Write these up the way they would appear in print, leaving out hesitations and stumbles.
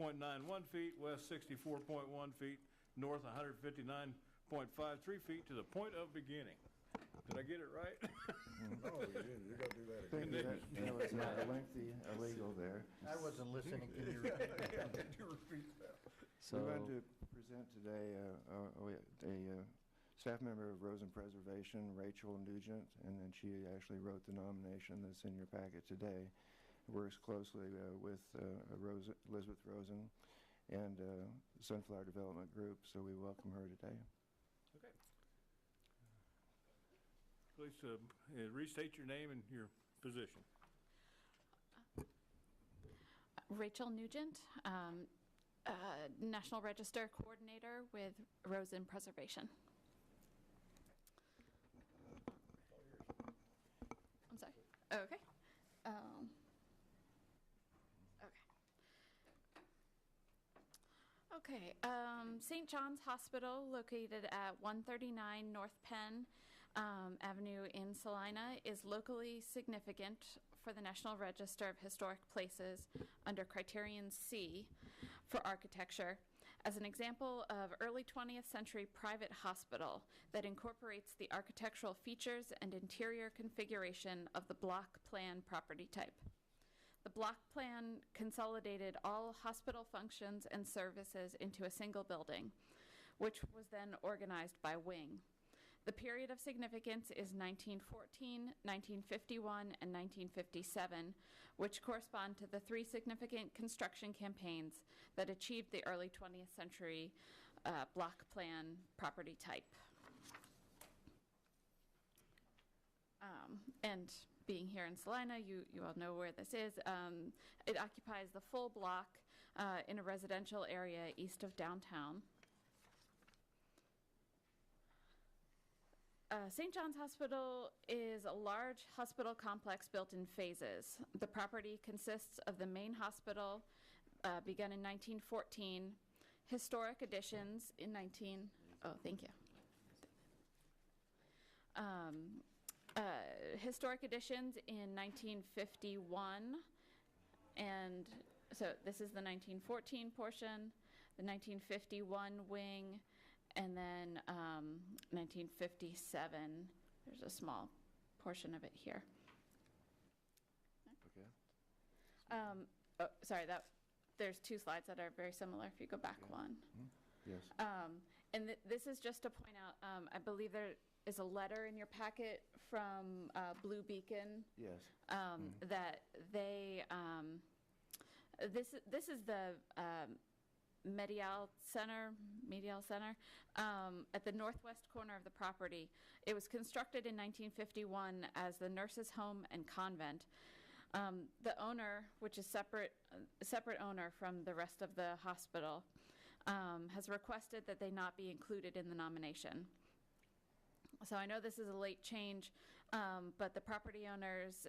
100.91 feet, west 64.1 feet, north 159.53 feet to the point of beginning. Did I get it right? No, you didn't. You got to do that I think again. that was a lengthy illegal there. I wasn't listening. Can you repeat that? Did you repeat that? So we're going to present today a staff member of Rosen Preservation, Rachel Nugent, and then she actually wrote the nomination that's in your packet today. Works closely with Elizabeth Rosen and Sunflower Development Group, so we welcome her today. Okay. Please restate your name and your position. Rachel Nugent, National Register Coordinator with Rosen Preservation. I'm sorry. Okay. Okay. St. John's Hospital, located at 139 North Penn Avenue in Salina, is locally significant for the National Register of Historic Places under Criterion C for architecture as an example of early 20th century private hospital that incorporates the architectural features and interior configuration of the block plan property type. The block plan consolidated all hospital functions and services into a single building, which was then organized by wing. The period of significance is 1914, 1951, and 1957, which correspond to the three significant construction campaigns that achieved the early 20th century block plan property type. And being here in Salina, you all know where this is. It occupies the full block in a residential area east of downtown. St. John's Hospital is a large hospital complex built in phases. The property consists of the main hospital, begun in 1914, historic additions in historic additions in 1951, and so this is the 1914 portion, the 1951 wing, and then 1957. There's a small portion of it here. Okay. Sorry, there's two slides that are very similar. If you go back one. Mm-hmm. Yes. And this is just to point out, I believe there is a letter in your packet from Blue Beacon. Yes. That they, this is the medial center at the northwest corner of the property. It was constructed in 1951 as the nurses' home and convent. The owner, which is separate owner from the rest of the hospital, has requested that they not be included in the nomination. So I know this is a late change, but the property owners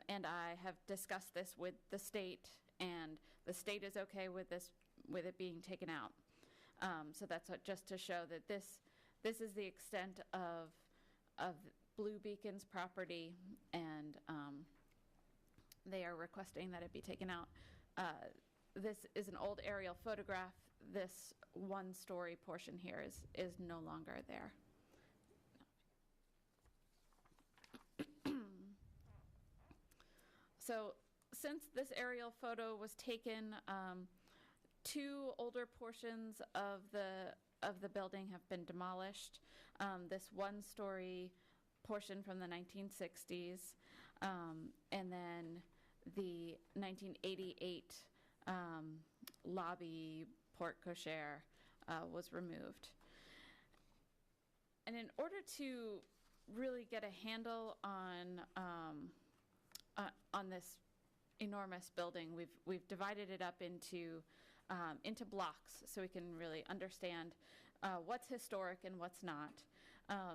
and I have discussed this with the state, and the state is okay with it being taken out. So that's just to show that this is the extent of Blue Beacon's property, and they are requesting that it be taken out. This is an old aerial photograph. This one-story portion here is no longer there. So since this aerial photo was taken, two older portions of the building have been demolished. This one-story portion from the 1960s, and then the 1988 lobby porte cochere was removed. And in order to really get a handle on this enormous building, we've divided it up into blocks so we can really understand what's historic and what's not.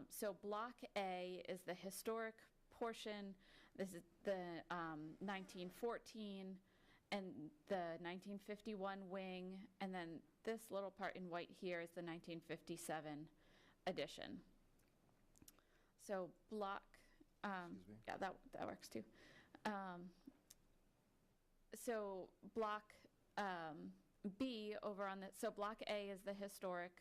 So Block A is the historic portion. This is the 1914 and the 1951 wing, and then this little part in white here is the 1957 addition. So block, Excuse me. yeah, that works too. So block B over on the, so Block A is the historic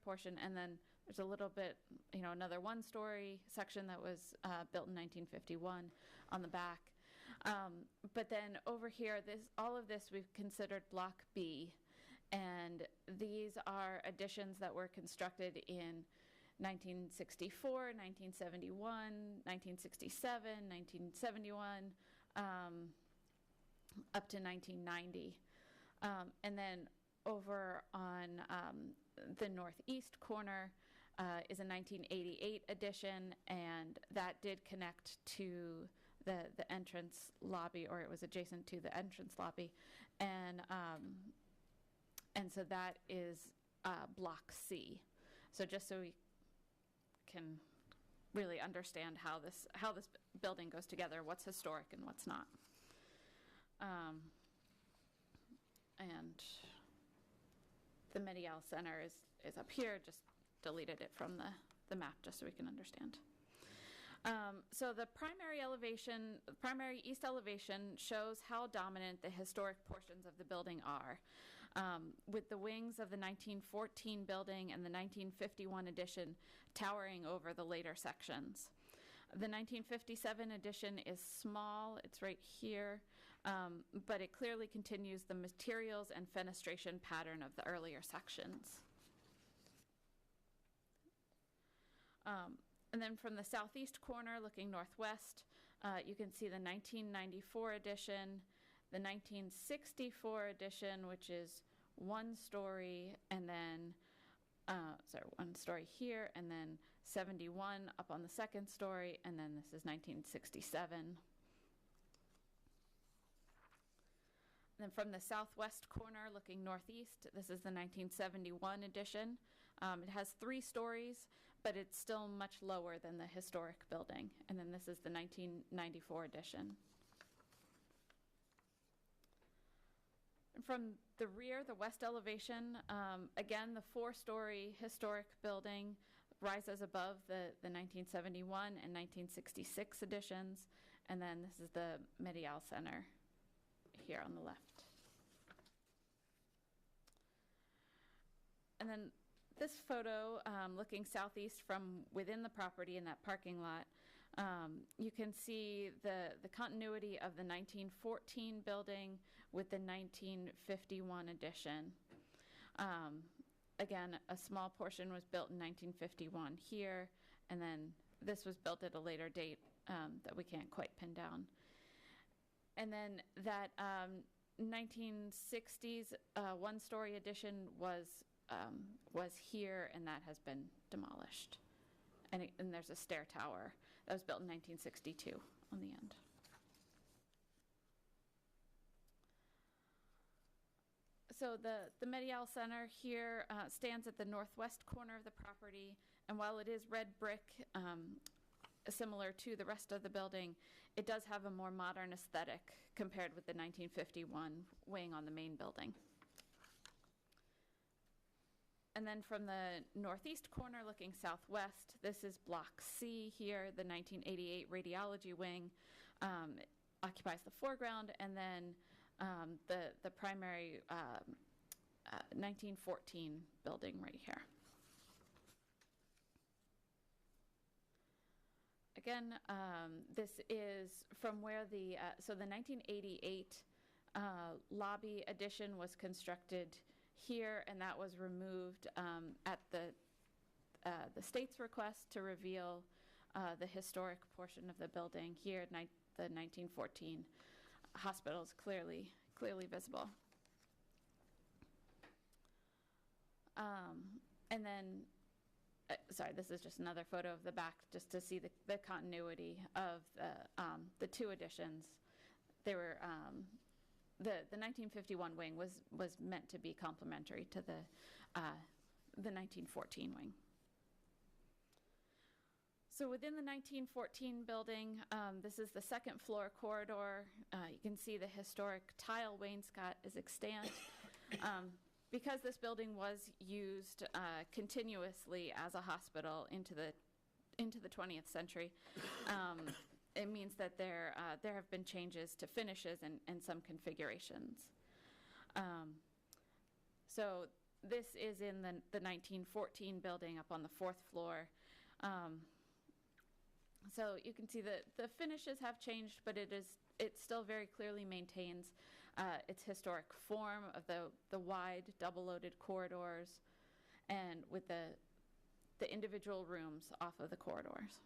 portion, and then there's a little bit, another one-story section that was built in 1951 on the back. But then over here, all of this we've considered Block B, and these are additions that were constructed in 1964, 1971, 1967, 1971, up to 1990. And then over on the northeast corner is a 1988 addition, and that did connect to the entrance lobby, or it was adjacent to the entrance lobby, and so that is Block C. So just so we can really understand how this building goes together, what's historic and what's not. And the Medial Center is up here. Just deleted it from the map just so we can understand. So the primary east elevation shows how dominant the historic portions of the building are, with the wings of the 1914 building and the 1951 addition towering over the later sections. The 1957 addition is small, it's right here, but it clearly continues the materials and fenestration pattern of the earlier sections. And then from the southeast corner, looking northwest, you can see the 1994 addition, the 1964 addition, which is one story, and then, one story here, and then 71 up on the second story, and then this is 1967. Then from the southwest corner, looking northeast, this is the 1971 addition. It has 3 stories, but it's still much lower than the historic building. And then this is the 1994 addition. And from the rear, the west elevation, again, the 4-story historic building rises above the 1971 and 1966 additions. And then this is the Medial Center here on the left. And then this photo, looking southeast from within the property in that parking lot, you can see the continuity of the 1914 building with the 1951 addition. Again, a small portion was built in 1951 here, and then this was built at a later date that we can't quite pin down. And then that 1960s one-story addition was here, and that has been demolished. And there's a stair tower that was built in 1962 on the end. So the Medial Center here stands at the northwest corner of the property, and while it is red brick, similar to the rest of the building, it does have a more modern aesthetic compared with the 1951 wing on the main building. And then from the northeast corner looking southwest, this is Block C here, the 1988 radiology wing. It occupies the foreground, and then the primary 1914 building right here. Again, this is from where so the 1988 lobby addition was constructed here, and that was removed at the state's request to reveal the historic portion of the building here. The 1914 hospital is clearly visible. And then, sorry, this is just another photo of the back, just to see the continuity of the 2 additions. They were the 1951 wing was meant to be complementary to the 1914 wing. So within the 1914 building, this is the second floor corridor. You can see the historic tile wainscot is extant. Because this building was used continuously as a hospital into the 20th century, it means that there have been changes to finishes and some configurations. So this is in the 1914 building up on the 4th floor. So you can see that the finishes have changed, but it still very clearly maintains its historic form of the wide double-loaded corridors and with the individual rooms off of the corridors.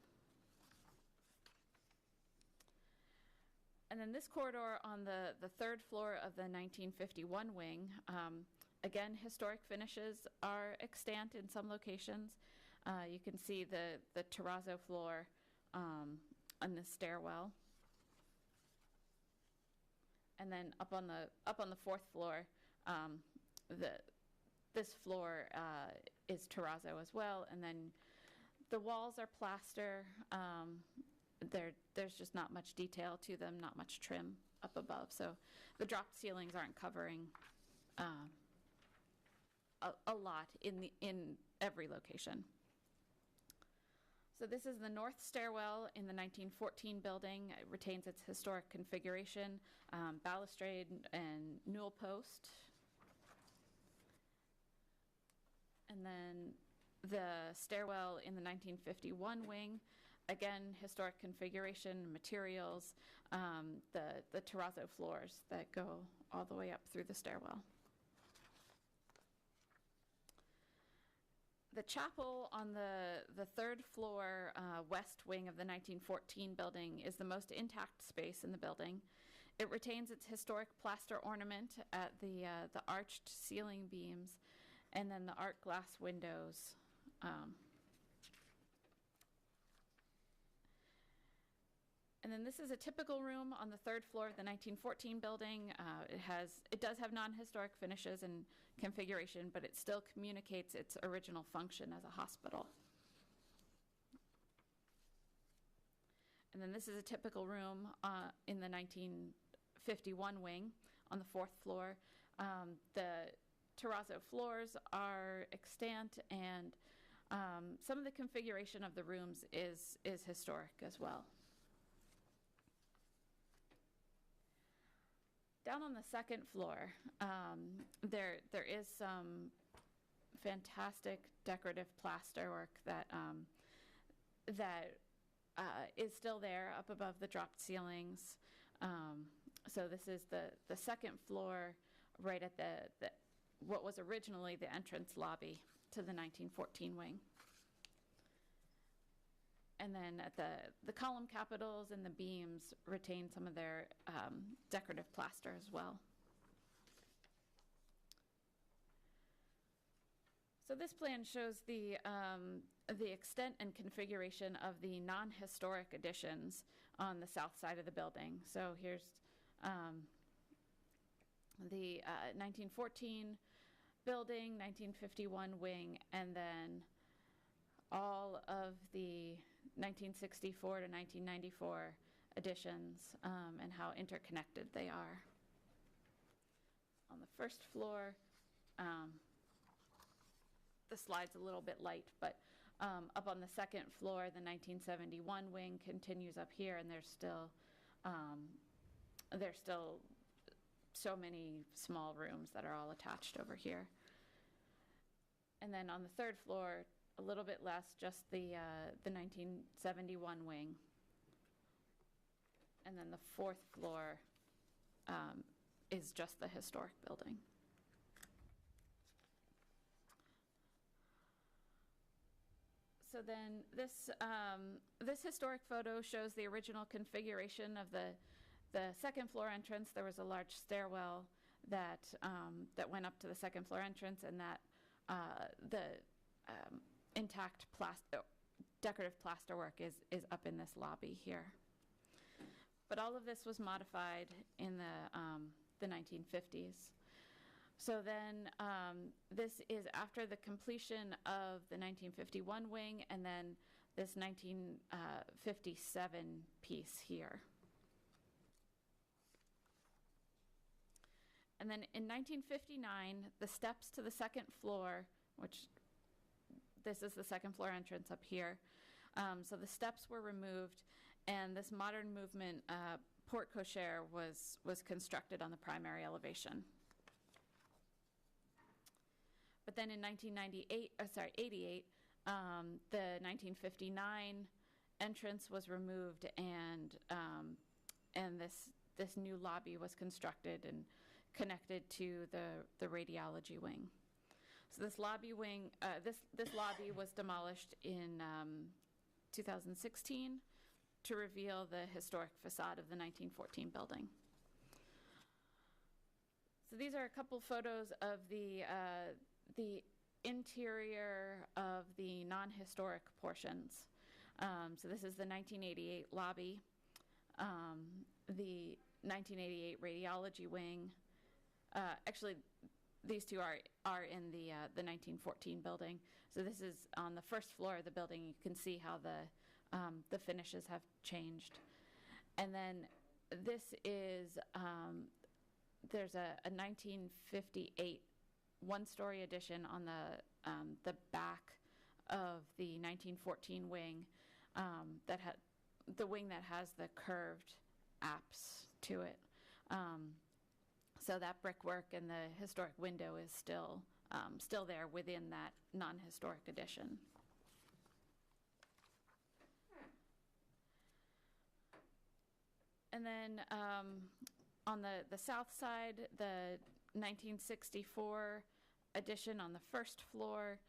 And then this corridor on the 3rd floor of the 1951 wing, again, historic finishes are extant in some locations. You can see the terrazzo floor on the stairwell. And then up on the 4th floor, this floor is terrazzo as well. And then the walls are plaster. There's just not much detail to them, not much trim up above. So the dropped ceilings aren't covering a lot in every location. So this is the north stairwell in the 1914 building. It retains its historic configuration, balustrade and newel post. And then the stairwell in the 1951 wing, again, historic configuration, materials, the terrazzo floors that go all the way up through the stairwell. The chapel on the 3rd floor west wing of the 1914 building is the most intact space in the building. It retains its historic plaster ornament at the arched ceiling beams and then the art glass windows. And then this is a typical room on the 3rd floor of the 1914 building. It does have non-historic finishes and configuration, but it still communicates its original function as a hospital. And then this is a typical room in the 1951 wing on the 4th floor. The terrazzo floors are extant, and some of the configuration of the rooms is historic as well. Down on the 2nd floor, there is some fantastic decorative plaster work that is still there up above the dropped ceilings. So this is the 2nd floor, right at the what was originally the entrance lobby to the 1914 wing. And then at the column capitals and the beams retain some of their decorative plaster as well. So this plan shows the extent and configuration of the non-historic additions on the south side of the building. So here's the 1914 building, 1951 wing, and then all of the 1964 to 1994 additions and how interconnected they are. On the 1st floor, the slide's a little bit light, but up on the 2nd floor, the 1971 wing continues up here, and there's still so many small rooms that are all attached over here. And then on the 3rd floor, a little bit less, just the 1971 wing. And then the 4th floor is just the historic building. So then this historic photo shows the original configuration of the 2nd floor entrance. There was a large stairwell that went up to the 2nd floor entrance, and that the intact decorative plasterwork is up in this lobby here. But all of this was modified in the 1950s. So then this is after the completion of the 1951 wing, and then this 1957 piece here. And then in 1959, the steps to the 2nd floor, which this is the 2nd floor entrance up here. So the steps were removed, and this modern movement porte cochere was constructed on the primary elevation. But then in 88, the 1959 entrance was removed, and this new lobby was constructed and connected to the radiology wing. So this lobby wing, this lobby was demolished in 2016 to reveal the historic facade of the 1914 building. So these are a couple photos of the interior of the non-historic portions. So this is the 1988 lobby, the 1988 radiology wing. Actually, these two are in the 1914 building. So this is on the first floor of the building. You can see how the finishes have changed. And then this is there's a 1958 one-story addition on the back of the 1914 wing that had the wing that has the curved apse to it. So that brickwork and the historic window is still there within that non-historic addition. And then on the south side, the 1964 addition on the first floor,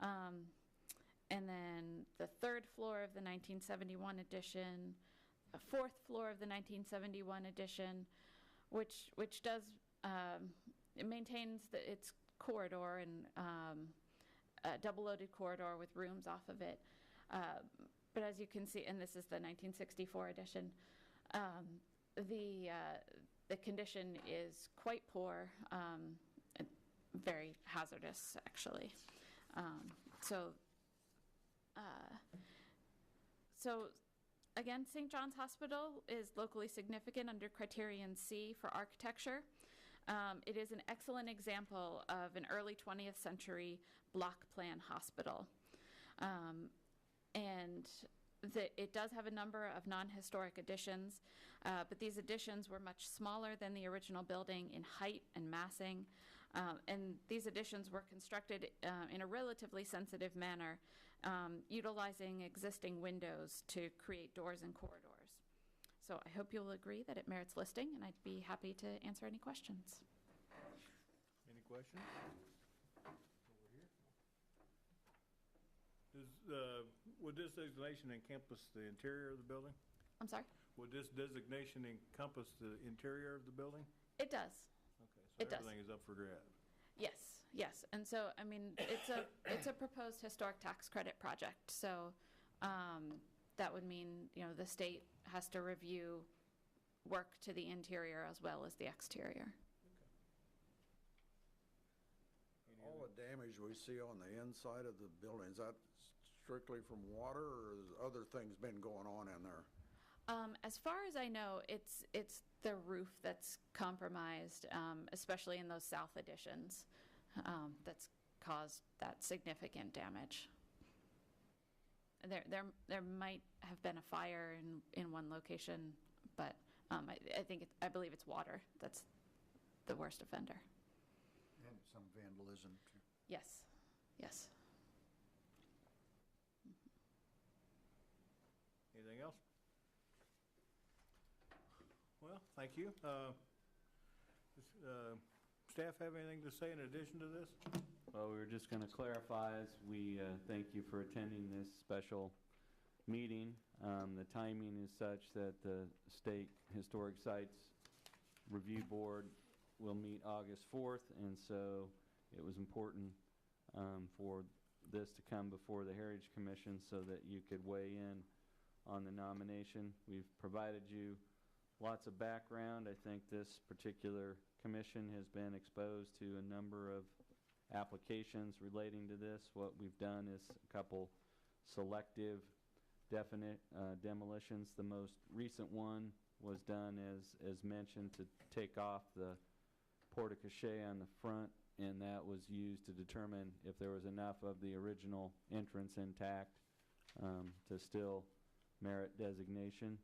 and then the third floor of the 1971 addition, the fourth floor of the 1971 addition, which does it maintains its corridor and a double-loaded corridor with rooms off of it. But as you can see, and this is the 1964 edition, the condition is quite poor, and very hazardous, actually. So again, St. John's Hospital is locally significant under criterion C for architecture. It is an excellent example of an early 20th century block plan hospital. And it does have a number of non-historic additions, but these additions were much smaller than the original building in height and massing. And these additions were constructed in a relatively sensitive manner, utilizing existing windows to create doors and corridors. So I hope you'll agree that it merits listing, and I'd be happy to answer any questions. Any questions? Over here? Would this designation encompass the interior of the building? I'm sorry? Would this designation encompass the interior of the building? It does. Okay, so It does. everything is up for grabs. Yes. And so, I mean, it's a proposed historic tax credit project. So that would mean, the state has to review work to the interior as well as the exterior. All the damage we see on the inside of the building, is that strictly from water, or has other things been going on in there? As far as I know, it's the roof that's compromised, especially in those south additions, that's caused that significant damage. There might have been a fire in one location, but I believe it's water that's the worst offender. And some vandalism, too. Yes. Anything else? Well, thank you. Staff have anything to say in addition to this? Well, we were just going to clarify as we thank you for attending this special meeting. The timing is such that the State Historic Sites Review Board will meet August 4th, and so it was important for this to come before the Heritage Commission so that you could weigh in on the nomination. We've provided you lots of background. I think this particular commission has been exposed to a number of applications relating to this. What we've done is a couple selective definite demolitions. The most recent one was done, as mentioned, to take off the porte-cochere on the front, and that was used to determine if there was enough of the original entrance intact to still merit designation.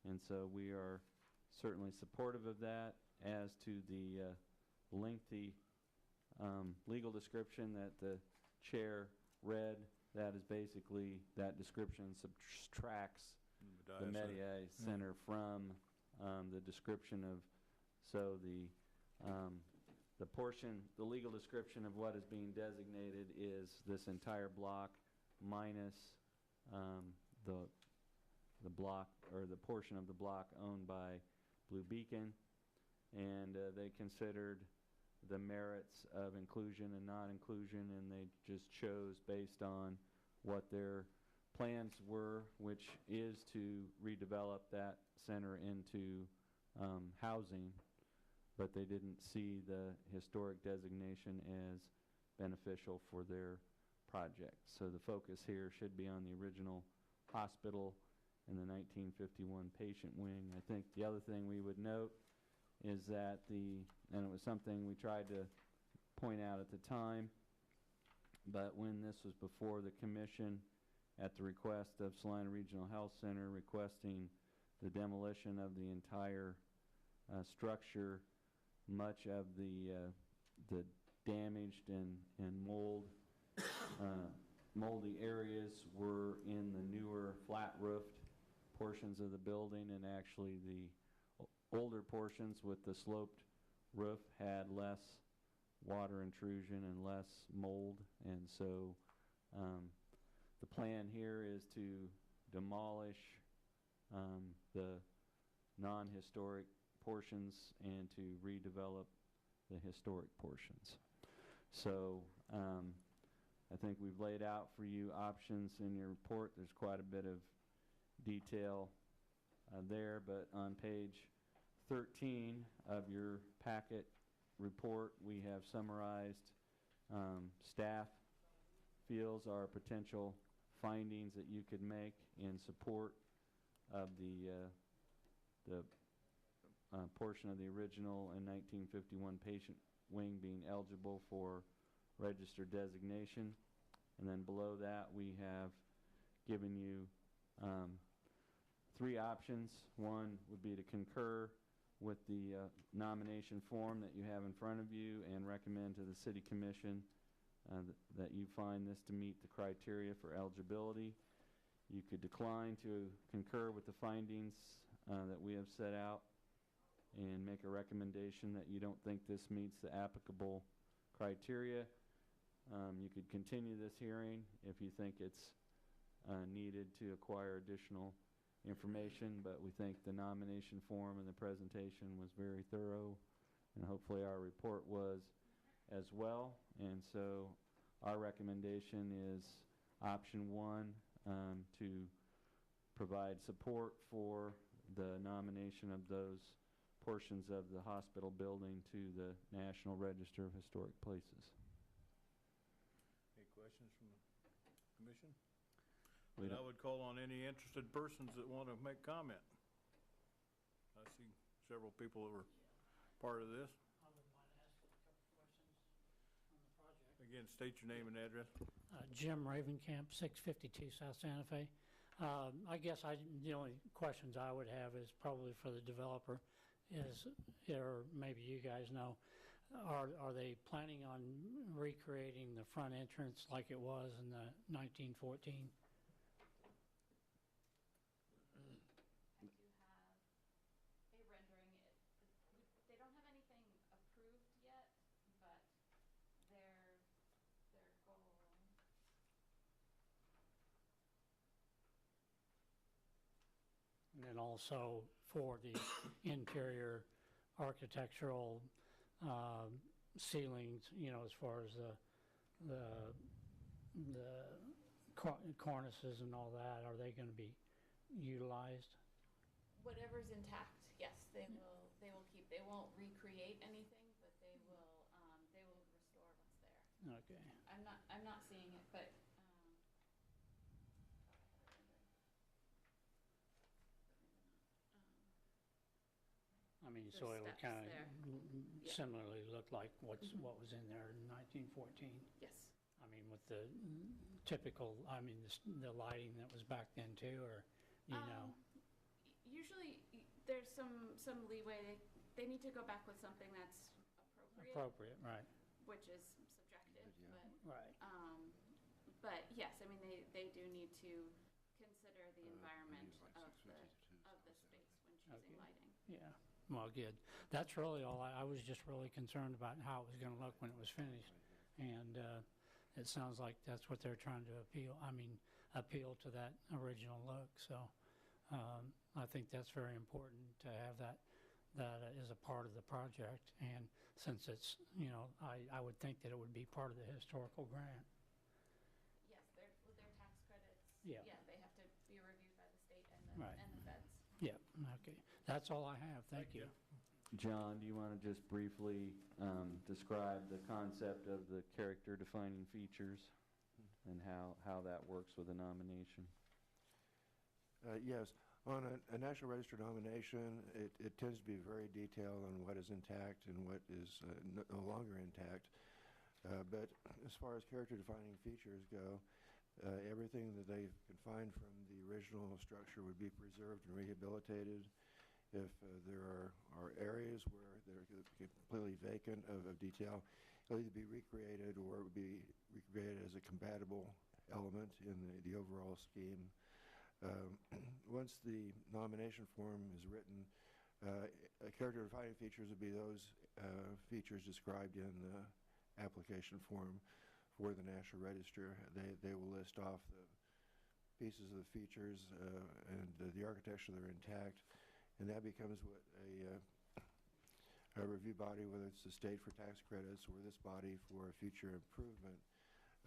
And so we are certainly supportive of that. As to the lengthy legal description that the chair read, that is basically, that description subtracts the Media Center from the description of, so the portion, the legal description of what is being designated is this entire block minus the block, or the portion of the block owned by Blue Beacon, and they considered the merits of inclusion and non-inclusion, and they just chose based on what their plans were, which is to redevelop that center into housing, but they didn't see the historic designation as beneficial for their project. So the focus here should be on the original hospital and the 1951 patient wing. I think the other thing we would note is that and it was something we tried to point out at the time, but when this was before the commission at the request of Salina Regional Health Center requesting the demolition of the entire structure, much of the damaged and moldy areas were in the newer flat-roofed portions of the building, and actually the older portions with the sloped roof had less water intrusion and less mold, and so the plan here is to demolish the non-historic portions and to redevelop the historic portions. So I think we've laid out for you options in your report. There's quite a bit of detail there, but on page 13 of your packet report, we have summarized staff feels are potential findings that you could make in support of the portion of the original and 1951 patient wing being eligible for registered designation. And then below that, we have given you 3 options. One would be to concur with the nomination form that you have in front of you and recommend to the City Commission that you find this to meet the criteria for eligibility. You could decline to concur with the findings that we have set out and make a recommendation that you don't think this meets the applicable criteria. You could continue this hearing if you think it's needed to acquire additional information, but we think the nomination form and the presentation was very thorough, and hopefully our report was as well. And so our recommendation is option 1, to provide support for the nomination of those portions of the hospital building to the National Register of Historic Places. Any questions from the commission? And I would call on any interested persons that want to make comment. I see several people that were part of this. I would like to ask a couple of questions on the project. Again, state your name and address. Jim Ravenkamp, 652 South Santa Fe. I guess the only questions I would have is probably for the developer is, or maybe you guys know, are they planning on recreating the front entrance like it was in the 1914? And then also for the interior architectural ceilings, as far as the cornices and all that, are they going to be utilized? Whatever's intact, yes, they will keep. They won't recreate anything, but they will restore what's there. Okay. I'm not seeing it, but I mean, the so it would steps kind of there. Yeah. similarly look like what was in there in 1914. Yes. I mean, with the typical, the lighting that was back then too, or, Usually there's some leeway. They need to go back with something that's appropriate. appropriate, right? which is subjective, Yeah. Right. but yes, I mean, they do need to consider the environment of the space when choosing Okay. lighting. Yeah, well, good. That's really all. I was just really concerned about how it was going to look when it was finished. And it sounds like that's what they're trying to appeal to that original look. So I think that's very important to have that is a part of the project. And since it's, I would think that it would be part of the historical grant. Yes, their tax credits. Yeah. Yeah, they have to be reviewed by the state and Right. and the feds. Yeah, okay. That's all I have. Thank you. John, do you want to just briefly describe the concept of the character-defining features and how that works with a nomination? Yes. On a National Register nomination, it tends to be very detailed on what is intact and what is no longer intact. But as far as character-defining features go, everything that they can find from the original structure would be preserved and rehabilitated. If there are areas where they're completely vacant of detail, it'll either be recreated or it would be recreated as a compatible element in the overall scheme. Once the nomination form is written, character-defining features would be those features described in the application form for the National Register. They will list off the pieces of the features and the architecture that are intact, and that becomes what a review body, whether it's the state for tax credits or this body for future improvement,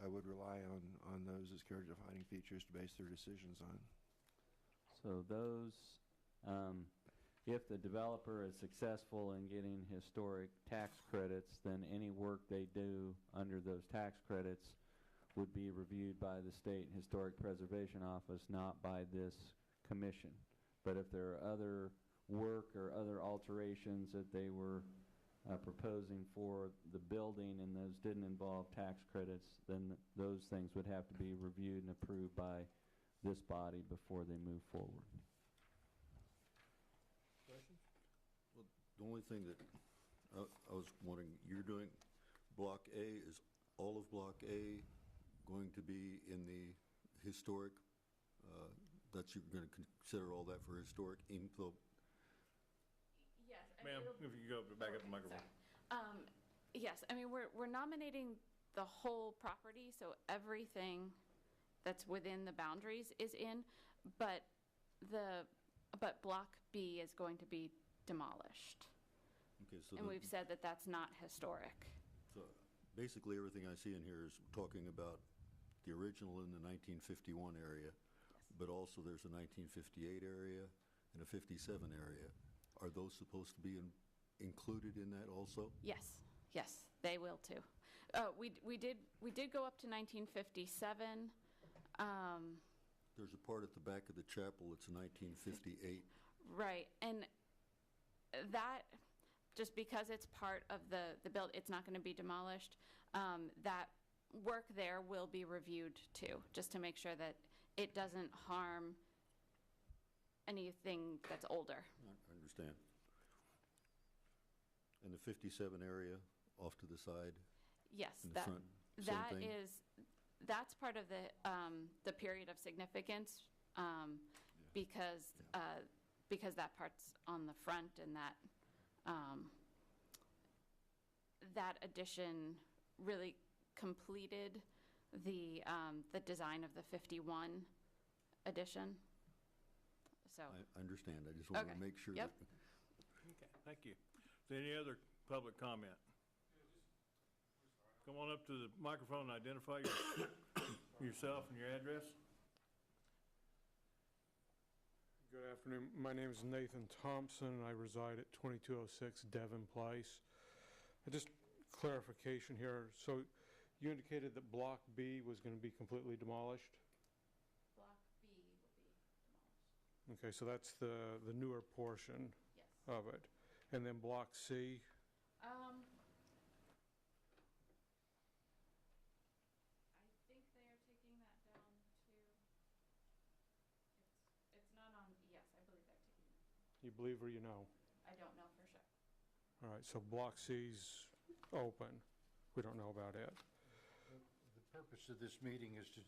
would rely on those as character-defining features to base their decisions on. So those, if the developer is successful in getting historic tax credits, then any work they do under those tax credits would be reviewed by the State Historic Preservation Office, not by this commission. But if there are other work or other alterations that they were proposing for the building and those didn't involve tax credits, then those things would have to be reviewed and approved by this body before they move forward. Questions? Well, the only thing that I was wondering, you're doing Block A, is all of Block A going to be in the historic, that you're going to consider all that for historic info? Yes. Ma'am, if you go back up the microphone. Sorry. Yes, I mean, we're nominating the whole property, so everything that's within the boundaries is in, but Block B is going to be demolished. Okay, so And we've said that that's not historic. so basically everything I see in here is talking about the original in the 1951 area, but also there's a 1958 area and a 57 area. Are those supposed to be included in that also? Yes, they will too. We did go up to 1957. There's a part at the back of the chapel that's 1958. Right, and that, just because it's part of the build, it's not going to be demolished. That work there will be reviewed too, just to make sure that it doesn't harm anything that's older. I understand. And the 57 area off to the side Yes, in the front, same thing? that's part of the period of significance, because that part's on the front, and that addition really completed the design of the 51 addition. So I understand. I just wanted to make sure. Yep. Okay, thank you. Is there any other public comment? Come on up to the microphone and identify yourself and your address. Good afternoon. My name is Nathan Thompson, and I reside at 2206 Devon Place. Just clarification here. So you indicated that Block B was going to be completely demolished? Block B will be demolished. Okay, so that's the newer portion Yes. of it. And then Block C? I think they are taking that down to, it's not on, yes, I believe they're taking it. You believe or you know? I don't know for sure. All right, so Block C's open. we don't know about it. The purpose of this meeting is to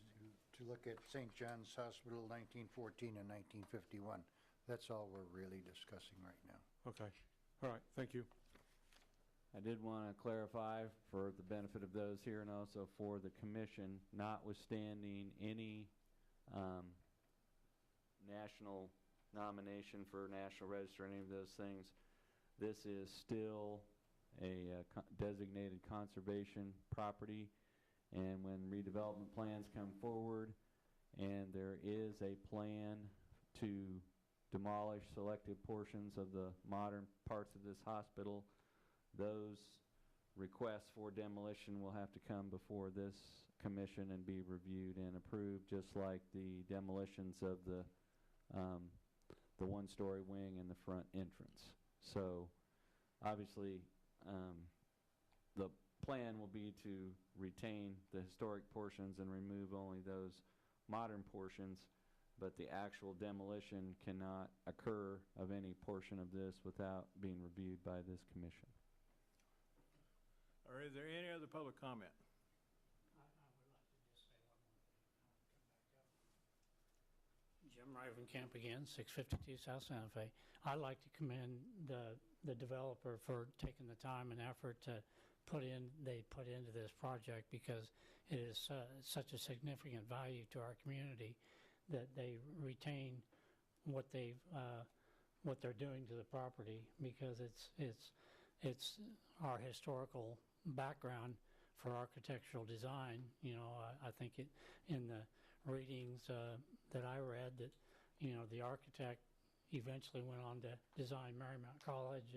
look at St. John's Hospital 1914 and 1951. That's all we're really discussing right now. Okay, all right, thank you. I did want to clarify for the benefit of those here and also for the commission, notwithstanding any national nomination for National Register, any of those things, this is still a designated conservation property. And when redevelopment plans come forward and there is a plan to demolish selected portions of the modern parts of this hospital, those requests for demolition will have to come before this commission and be reviewed and approved, just like the demolitions of the one-story wing and the front entrance. So obviously the plan will be to retain the historic portions and remove only those modern portions, but the actual demolition cannot occur of any portion of this without being reviewed by this commission. Or is there any other public comment? I would like to just say one more thing. Jim Rivenkamp again, 652 South Santa Fe. I'd like to commend the developer for taking the time and effort to put into this project, because it is such a significant value to our community that they retain what they're doing to the property, because it's our historical background for architectural design. You know, I think in the readings that I read that, you know, the architect eventually went on to design Marymount College,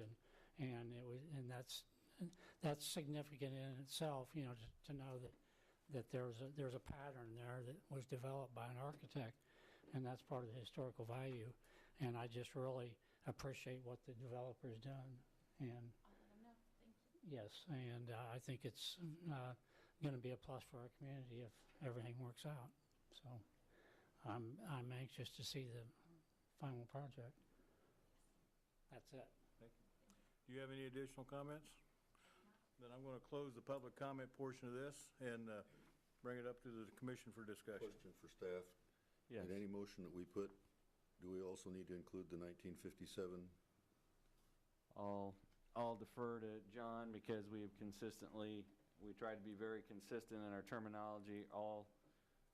and that's significant in itself. You know, to know that there's a pattern there that was developed by an architect, and that's part of the historical value. And I just really appreciate what the developer's done. And yes, and I think it's going to be a plus for our community if everything works out. So I'm anxious to see the final project. That's it. Thank you. Do you have any additional comments? Then I'm going to close the public comment portion of this and bring it up to the commission for discussion. Question for staff. Yes. In any motion that we put, do we also need to include the 1957? I'll defer to John, because we try to be very consistent in our terminology all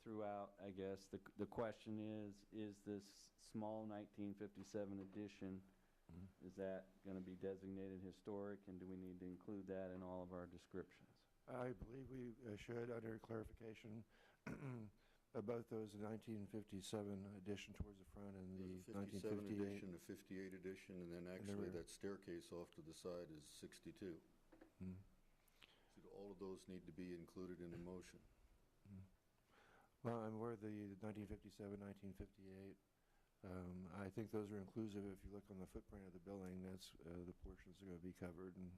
throughout, I guess. The question is this small 1957 addition, is that going to be designated historic, and do we need to include that in all of our descriptions? I believe we should, under clarification, both those 1957 addition towards the front and the 57 1958. edition, the 58 edition, and then actually that staircase off to the side is 62. So all of those need to be included in the motion. Well, I'm aware of the 1957, 1958. I think those are inclusive. If you look on the footprint of the building, that's the portions that are going to be covered and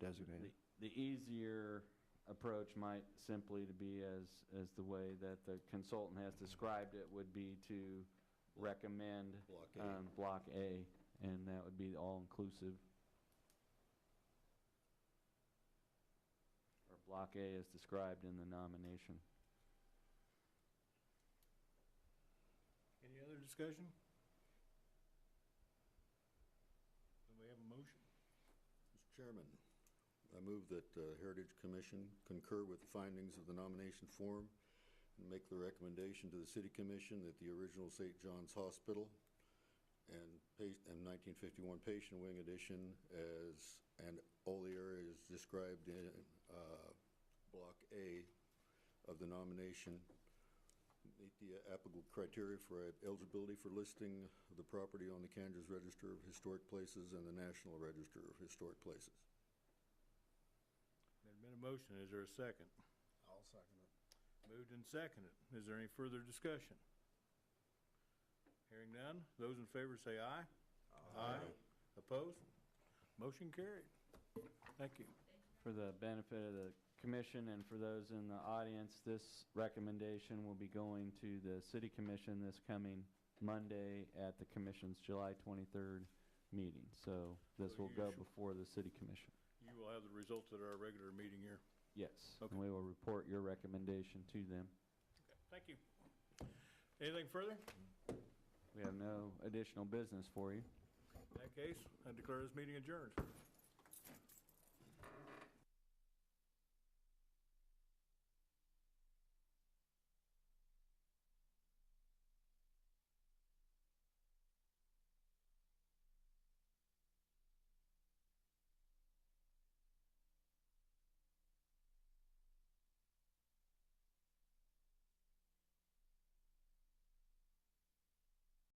designated. The easier approach might simply to be as the way that the consultant has described it, would be to recommend Block A, and that would be all-inclusive. Or Block A as described in the nomination. Any other discussion? Do we have a motion? Mr. Chairman, I move that Heritage Commission concur with the findings of the nomination form and make the recommendation to the City Commission that the original St. John's Hospital and 1951 Patient Wing Addition and all the areas described in Block A of the nomination meet the applicable criteria for eligibility for listing of the property on the Kansas Register of Historic Places and the National Register of Historic Places. There's been a motion. Is there a second? I'll second it. Moved and seconded. Is there any further discussion? Hearing none. Those in favor say aye. Aye. Opposed? Motion carried. Thank you. For the benefit of the commission and for those in the audience, this recommendation will be going to the City Commission this coming Monday at the Commission's July 23rd meeting. So this will go before the City Commission. You will have the results at our regular meeting here. Yes. Okay. And we will report your recommendation to them. Thank you. Anything further? We have no additional business for you. In that case, I declare this meeting adjourned.